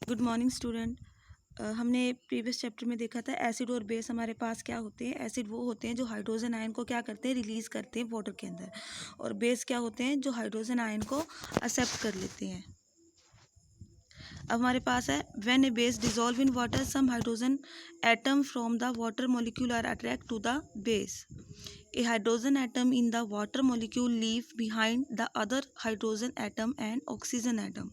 Good morning student. हमने previous chapter में देखा था एसिड और बेस हमारे पास क्या होते हैं। एसिड वो होते हैं जो हाइड्रोजन आयन को क्या करते हैं, रिलीज करते हैं वाटर के अंदर, और बेस क्या होते हैं जो हाइड्रोजन आयन को एक्सेप्ट कर लेते हैं। अब हमारे पास है when a base dissolve in water some hydrogen atom from the water molecule are attract to the base. A hydrogen atom in the water molecule leave behind the other hydrogen atom and oxygen atom.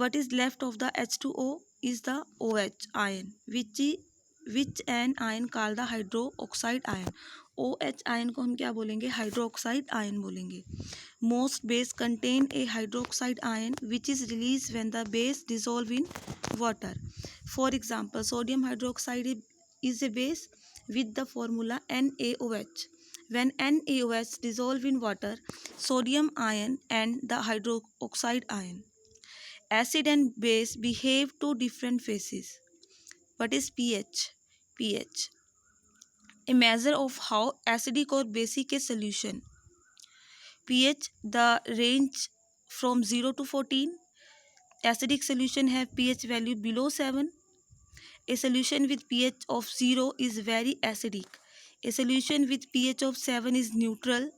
What is left of the H2O is the OH ion, which an ion called the hydroxide ion. OH ion को हम क्या बोलेंगे, hydroxide ion बोलेंगे. Most base contain a hydroxide ion which is released when the base dissolve in water. For example, sodium hydroxide is a base with the formula NaOH. When NaOH dissolve in water, sodium ion and the hydroxide ion. Acid and base behave two different phases. What is pH? pH, a measure of how acidic or basic a solution. pH, the range from 0 to 14. Acidic solution have pH value below 7. A solution with pH of 0 is very acidic. A solution with pH of 7 is neutral.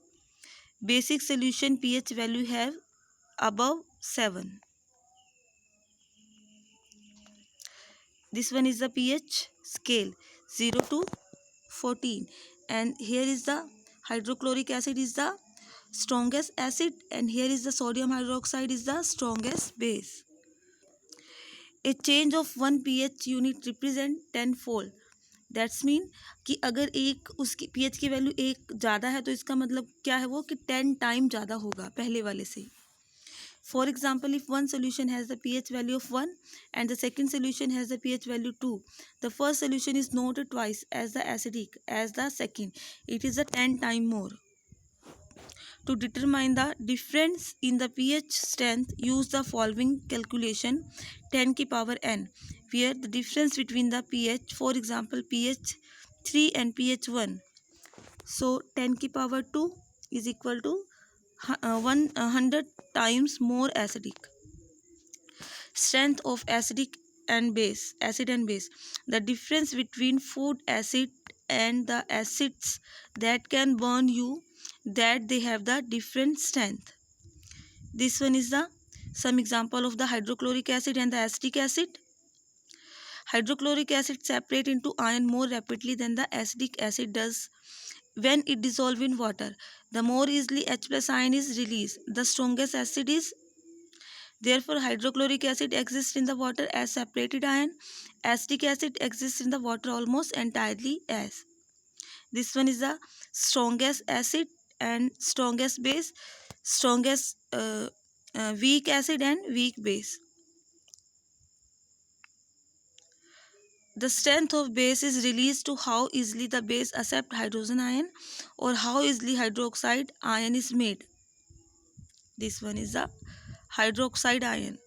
Basic solution pH value have above 7. This one is the pH scale 0 to 14, and here is the hydrochloric acid is the strongest acid, and here is the sodium hydroxide is the strongest base. A change of 1 pH unit represent 10-fold. That's mean कि अगर एक उसकी pH की value एक ज़्यादा है तो इसका मतलब क्या है वो कि 10 टाइम ज़्यादा होगा पहले वाले से. For example, if one solution has the pH value of 1 and the second solution has the pH value 2, the first solution is not twice as the acidic as the second. It is a 10 time more. To determine the difference in the pH strength, use the following calculation 10 की power n, where the difference between the pH, for example pH 3 and pH 1, so 10 की power 2 is equal to 100 times more acidic. Strength of acid and base. The difference between food acid and the acids that can burn you, that they have the different strength. This one is the some example of the hydrochloric acid and the acetic acid. Hydrochloric acid separate into ion more rapidly than the acetic acid does when it dissolve in water. The more easily H plus ion is released, the strongest acid is. Therefore, hydrochloric acid exists in the water as separated ion. Acetic acid exists in the water almost entirely as. This one is the strongest acid and strongest base, strongest weak acid and weak base. The strength of base is released to how easily the base accept hydrogen ion or how easily hydroxide ion is made. This one is the hydroxide ion.